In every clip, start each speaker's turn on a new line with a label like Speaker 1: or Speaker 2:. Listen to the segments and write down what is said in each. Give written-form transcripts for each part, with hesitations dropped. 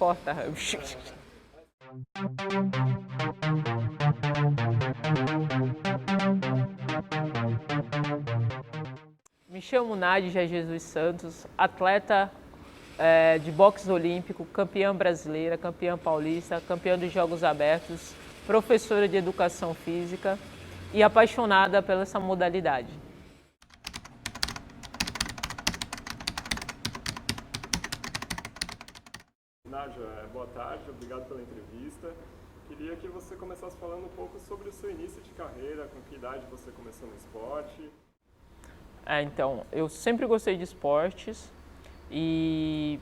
Speaker 1: corta. Me chamo Nádia Jesus Santos, atleta de boxe olímpico, campeã brasileira, campeã paulista, campeã dos Jogos Abertos, professora de educação física e apaixonada pela essa modalidade.
Speaker 2: Nádia, boa tarde, obrigado pela entrevista. Queria que você começasse falando um pouco sobre o seu início de carreira, com que idade você começou no esporte.
Speaker 1: Então, eu sempre gostei de esportes e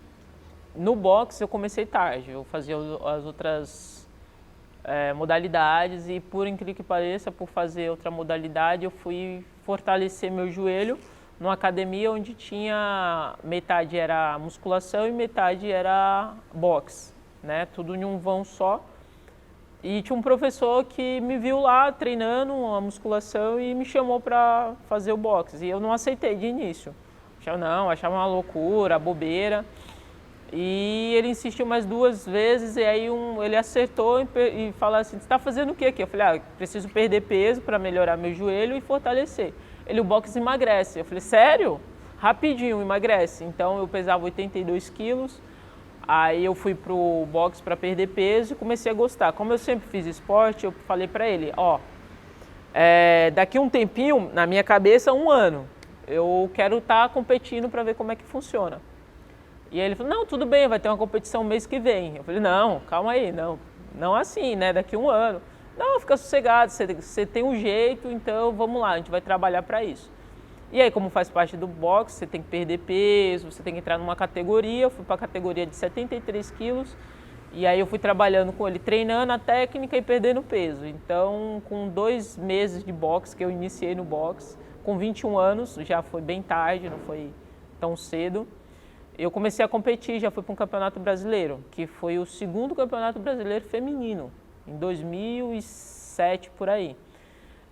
Speaker 1: no boxe eu comecei tarde, eu fazia as outras modalidades e por incrível que pareça, por fazer outra modalidade, eu fui fortalecer meu joelho numa academia onde tinha metade era musculação e metade era boxe, né? Tudo em um vão só. E tinha um professor que me viu lá treinando a musculação e me chamou para fazer o boxe. E eu não aceitei de início. Achava uma loucura, bobeira. E ele insistiu mais 2 vezes e aí ele acertou e falou assim, você está fazendo o que aqui? Eu falei, preciso perder peso para melhorar meu joelho e fortalecer. O boxe emagrece. Eu falei, sério? Rapidinho, emagrece. Então eu pesava 82 quilos, aí eu fui pro boxe para perder peso e comecei a gostar. Como eu sempre fiz esporte, eu falei para ele, daqui um tempinho, na minha cabeça, 1 ano, eu quero estar competindo para ver como é que funciona. E aí ele falou, não, tudo bem, vai ter uma competição mês que vem. Eu falei, não, calma aí, não assim, né, daqui 1 ano. Não, fica sossegado, você tem um jeito, então vamos lá, a gente vai trabalhar para isso. E aí, como faz parte do boxe, você tem que perder peso, você tem que entrar numa categoria, eu fui para a categoria de 73 quilos, e aí eu fui trabalhando com ele, treinando a técnica e perdendo peso. Então, com 2 meses de boxe, que eu iniciei no boxe, com 21 anos, já foi bem tarde, não foi tão cedo, eu comecei a competir, já fui para um campeonato brasileiro, que foi o 2º campeonato brasileiro feminino, em 2007, por aí.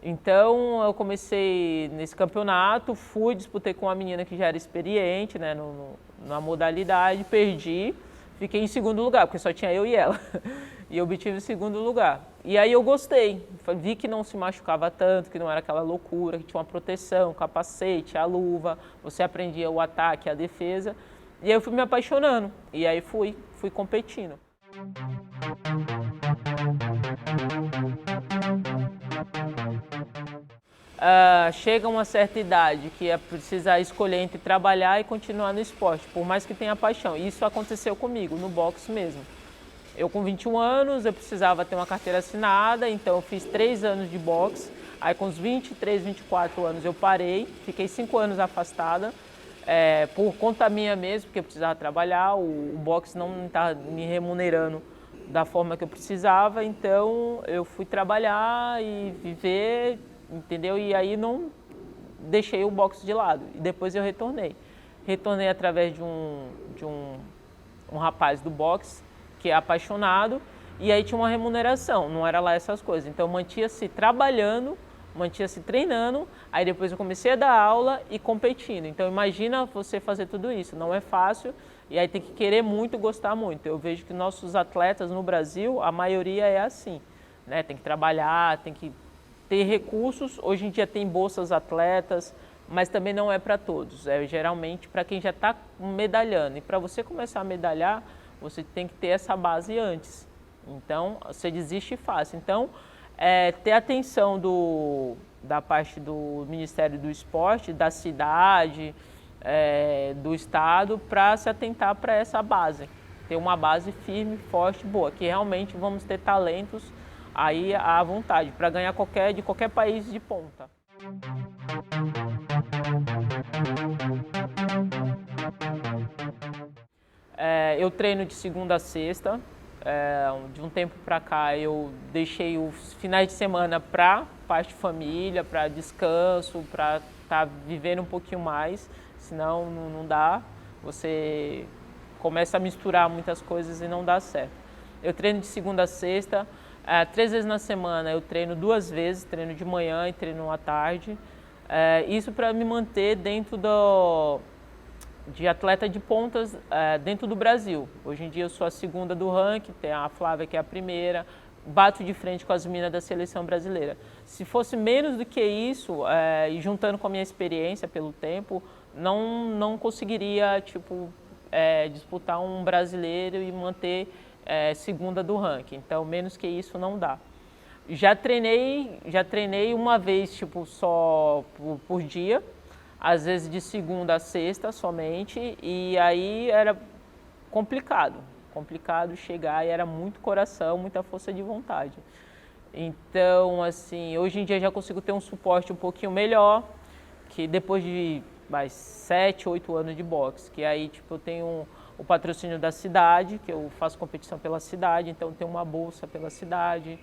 Speaker 1: Então, eu comecei nesse campeonato, disputei com uma menina que já era experiente, né, na modalidade, perdi, fiquei em 2º lugar, porque só tinha eu e ela, e eu obtive o 2º lugar. E aí eu gostei, vi que não se machucava tanto, que não era aquela loucura, que tinha uma proteção, capacete, a luva, você aprendia o ataque, a defesa, e aí eu fui me apaixonando, e aí fui competindo. Chega uma certa idade que é precisar escolher entre trabalhar e continuar no esporte, por mais que tenha paixão. Isso aconteceu comigo, no boxe mesmo. Eu com 21 anos, eu precisava ter uma carteira assinada, então eu fiz 3 anos de boxe. Aí com os 23, 24 anos eu parei, fiquei 5 anos afastada, por conta minha mesmo, porque eu precisava trabalhar, o boxe não estava me remunerando da forma que eu precisava, então eu fui trabalhar e viver, entendeu? E aí não deixei o boxe de lado. E depois eu retornei. Retornei através de um rapaz do boxe, que é apaixonado, e aí tinha uma remuneração, não era lá essas coisas. Então mantia-se trabalhando, mantia-se treinando, aí depois eu comecei a dar aula e competindo. Então imagina você fazer tudo isso, não é fácil, e aí tem que querer muito, gostar muito. Eu vejo que nossos atletas no Brasil, a maioria é assim, né? Tem que trabalhar, tem que ter recursos. Hoje em dia tem bolsas atletas, mas também não é para todos, é geralmente para quem já está medalhando. E para você começar a medalhar, você tem que ter essa base antes. Então, você desiste fácil. Então, ter atenção da parte do Ministério do Esporte, da cidade, do estado, para se atentar para essa base. Ter uma base firme, forte, boa, que realmente vamos ter talentos aí à vontade, para ganhar de qualquer país de ponta. Eu treino de segunda a sexta. De um tempo para cá eu deixei os finais de semana para parte de família, para descanso, para estar vivendo um pouquinho mais, senão não dá. Você começa a misturar muitas coisas e não dá certo. Eu treino de segunda a sexta, 3 vezes na semana eu treino 2 vezes, treino de manhã e treino à tarde. Isso para me manter dentro de atleta de pontas dentro do Brasil. Hoje em dia eu sou a segunda do ranking, tem a Flávia que é a primeira, bato de frente com as meninas da seleção brasileira. Se fosse menos do que isso, e juntando com a minha experiência pelo tempo, não conseguiria disputar um brasileiro e manter segunda do ranking. Então, menos que isso não dá. Já treinei uma vez, só por dia, às vezes de segunda a sexta somente, e aí era complicado chegar, e era muito coração, muita força de vontade. Então, assim, hoje em dia já consigo ter um suporte um pouquinho melhor, que depois de 7, 8 anos de boxe, que aí eu tenho o patrocínio da cidade, que eu faço competição pela cidade, então tenho uma bolsa pela cidade.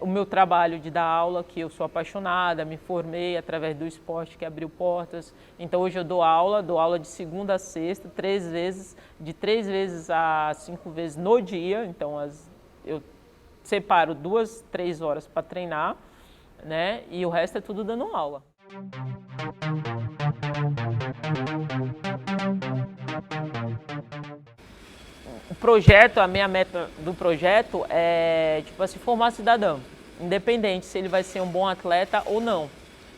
Speaker 1: O meu trabalho de dar aula, que eu sou apaixonada, me formei através do esporte que abriu portas. Então hoje eu dou aula de segunda a sexta, 3 vezes, de 3 vezes a 5 vezes no dia. Então eu separo 2, 3 horas para treinar, né? E o resto é tudo dando aula. O projeto, a minha meta do projeto é, formar cidadão, independente se ele vai ser um bom atleta ou não.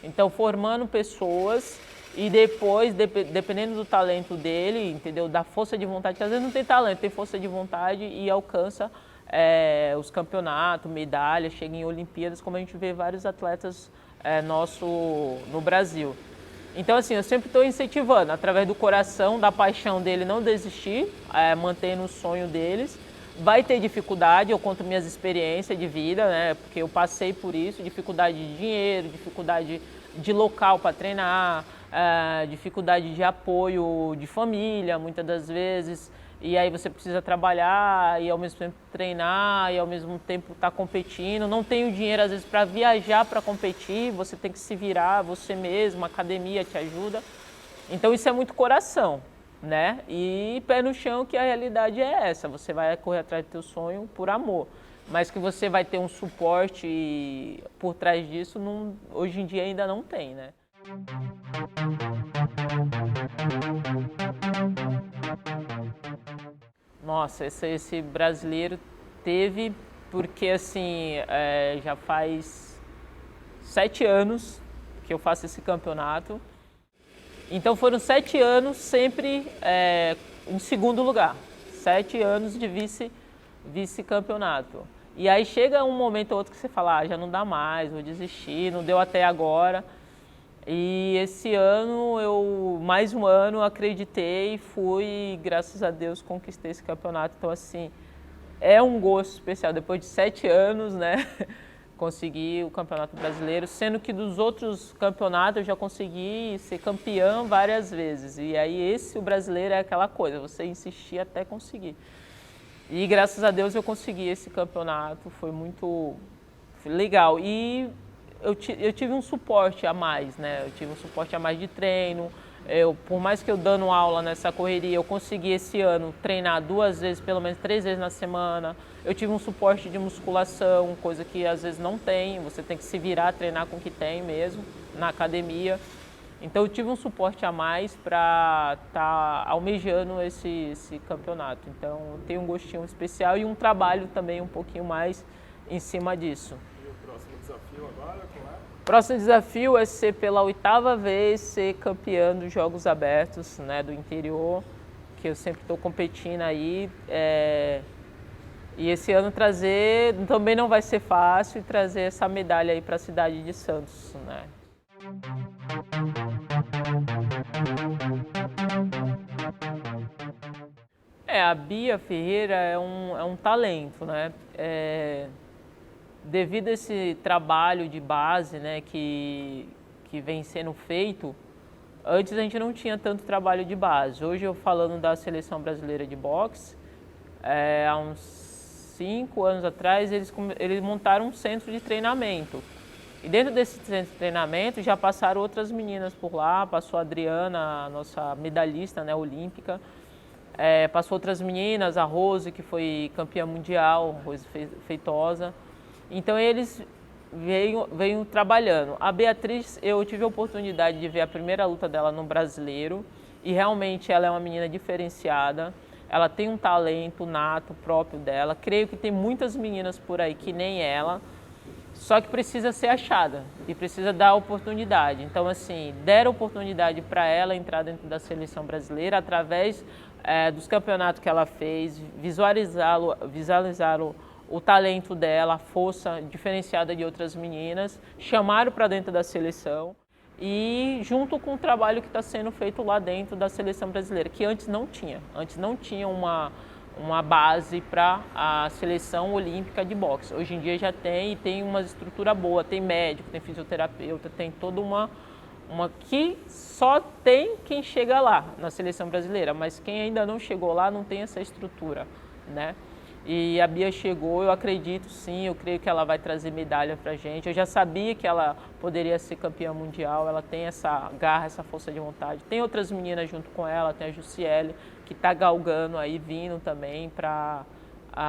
Speaker 1: Então, formando pessoas e depois, dependendo do talento dele, entendeu? Da força de vontade, que às vezes não tem talento, tem força de vontade e alcança os campeonatos, medalhas, chega em Olimpíadas, como a gente vê vários atletas nossos no Brasil. Então, assim, eu sempre estou incentivando, através do coração, da paixão dele, não desistir, mantendo o sonho deles. Vai ter dificuldade, eu conto minhas experiências de vida, né? Porque eu passei por isso, dificuldade de dinheiro, dificuldade de local para treinar, dificuldade de apoio de família, muitas das vezes. E aí você precisa trabalhar e ao mesmo tempo treinar e ao mesmo tempo estar competindo. Não tenho dinheiro às vezes para viajar para competir, você tem que se virar você mesmo, a academia te ajuda. Então isso é muito coração, né? E pé no chão, que a realidade é essa, você vai correr atrás do teu sonho por amor. Mas que você vai ter um suporte por trás disso, hoje em dia ainda não tem, né? Nossa, esse brasileiro teve, porque assim, já faz 7 anos que eu faço esse campeonato. Então foram 7 anos sempre em segundo lugar, 7 anos de vice-campeonato. E aí chega um momento ou outro que você fala, já não dá mais, vou desistir, não deu até agora. E esse ano, mais um ano, acreditei, fui e graças a Deus conquistei esse campeonato. Então, assim, é um gosto especial. Depois de 7 anos, né, consegui o Campeonato Brasileiro, sendo que dos outros campeonatos eu já consegui ser campeã várias vezes. E aí o brasileiro é aquela coisa, você insistir até conseguir. E graças a Deus eu consegui esse campeonato, foi muito legal. E eu tive um suporte a mais, né? Eu tive um suporte a mais de treino. Por mais que eu dando aula nessa correria, eu consegui esse ano treinar 2 vezes, pelo menos 3 vezes na semana. Eu tive um suporte de musculação, coisa que às vezes não tem. Você tem que se virar, treinar com o que tem mesmo, na academia. Então eu tive um suporte a mais para estar almejando esse campeonato. Então eu tenho um gostinho especial e um trabalho também um pouquinho mais em cima disso.
Speaker 2: Próximo desafio agora, qual é?
Speaker 1: Próximo desafio é ser pela 8ª vez ser campeã dos Jogos Abertos, né, do interior, que eu sempre estou competindo aí. E esse ano também não vai ser fácil, trazer essa medalha aí para a cidade de Santos, né. A Bia Ferreira é um talento, né. Devido a esse trabalho de base, né, que vem sendo feito, antes a gente não tinha tanto trabalho de base. Hoje, eu falando da Seleção Brasileira de Boxe, há uns 5 anos atrás, eles montaram um centro de treinamento. E dentro desse centro de treinamento já passaram outras meninas por lá, passou a Adriana, a nossa medalhista, né, olímpica, passou outras meninas, a Rose, que foi campeã mundial, Rose Feitosa. Então eles veio trabalhando. A Beatriz, eu tive a oportunidade de ver a primeira luta dela no Brasileiro e realmente ela é uma menina diferenciada, ela tem um talento nato próprio dela, creio que tem muitas meninas por aí que nem ela, só que precisa ser achada e precisa dar oportunidade. Então, assim, deram oportunidade para ela entrar dentro da seleção brasileira através dos campeonatos que ela fez, visualizaram o talento dela, a força diferenciada de outras meninas, chamaram para dentro da seleção e junto com o trabalho que está sendo feito lá dentro da seleção brasileira, que antes não tinha. Antes não tinha uma base para a seleção olímpica de boxe. Hoje em dia já tem, e tem uma estrutura boa, tem médico, tem fisioterapeuta, tem toda uma que só tem quem chega lá na seleção brasileira, mas quem ainda não chegou lá não tem essa estrutura, né? E a Bia chegou, eu acredito sim, eu creio que ela vai trazer medalha pra gente. Eu já sabia que ela poderia ser campeã mundial, ela tem essa garra, essa força de vontade. Tem outras meninas junto com ela, tem a Jussiele, que está galgando aí, vindo também para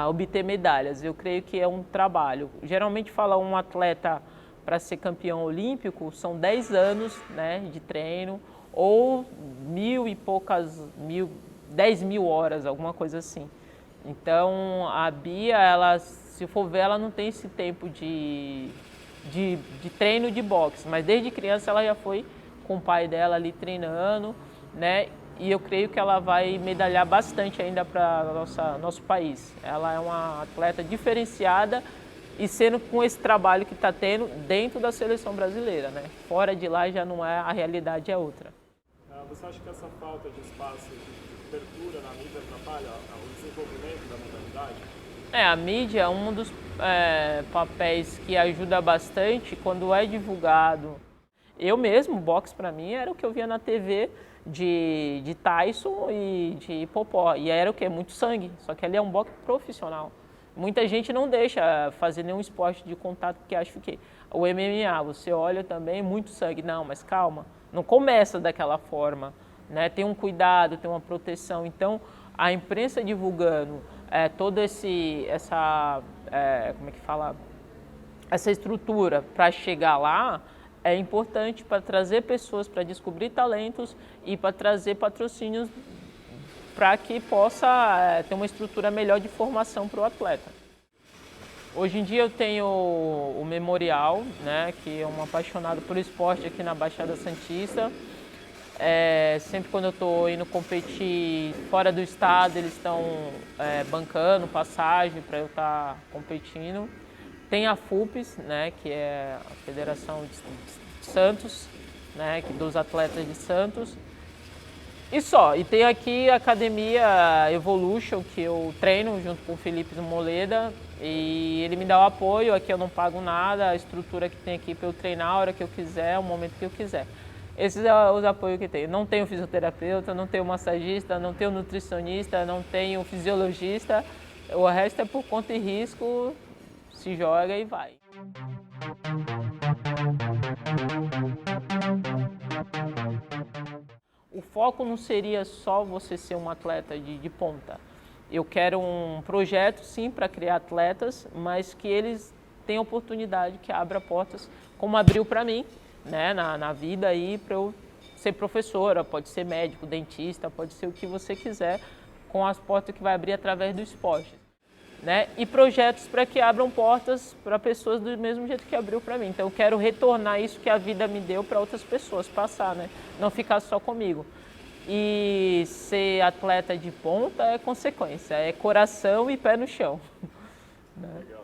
Speaker 1: obter medalhas. Eu creio que é um trabalho. Geralmente fala um atleta para ser campeão olímpico, são 10 anos, né, de treino, ou 10 mil horas, alguma coisa assim. Então, a Bia, ela, se for ver, ela não tem esse tempo de treino de boxe, mas desde criança ela já foi com o pai dela ali treinando, né? E eu creio que ela vai medalhar bastante ainda para nosso país. Ela é uma atleta diferenciada e sendo com esse trabalho que está tendo dentro da seleção brasileira, né? Fora de lá já não é, a realidade é outra.
Speaker 2: Você acha que essa falta de espaço, de cobertura na mídia atrapalha o desenvolvimento da modalidade?
Speaker 1: A mídia é um dos papéis que ajuda bastante quando é divulgado. Eu mesmo, boxe para mim era o que eu via na TV de Tyson e de Popó. E era o que? Muito sangue, só que ali é um boxe profissional. Muita gente não deixa fazer nenhum esporte de contato porque acha que o MMA, você olha também, muito sangue. Não, mas calma, não começa daquela forma, né? Tem um cuidado, tem uma proteção. Então, a imprensa divulgando toda essa estrutura para chegar lá é importante para trazer pessoas, para descobrir talentos e para trazer patrocínios para que possa ter uma estrutura melhor de formação para o atleta. Hoje em dia eu tenho o Memorial, né, que é um apaixonado por esporte aqui na Baixada Santista. Sempre quando eu estou indo competir fora do estado, eles estão bancando passagem para eu estar competindo. Tem a FUPES, né, que é a Federação de Santos, né, dos atletas de Santos. E tem aqui a Academia Evolution, que eu treino junto com o Felipe Moleda, e ele me dá o apoio, aqui eu não pago nada, a estrutura que tem aqui para eu treinar a hora que eu quiser, o momento que eu quiser. Esses são os apoios que tem. Não tenho fisioterapeuta, não tenho massagista, não tenho nutricionista, não tenho fisiologista, o resto é por conta e risco, se joga e vai. O foco não seria só você ser um atleta de ponta. Eu quero um projeto, sim, para criar atletas, mas que eles tenham oportunidade, que abra portas, como abriu para mim, né, na vida aí, para eu ser professora, pode ser médico, dentista, pode ser o que você quiser, com as portas que vai abrir através do esporte. Né? E projetos para que abram portas para pessoas do mesmo jeito que abriu para mim. Então eu quero retornar isso que a vida me deu para outras pessoas passar, né? Não ficar só comigo. E ser atleta de ponta é consequência, é coração e pé no chão. Né?
Speaker 2: Legal.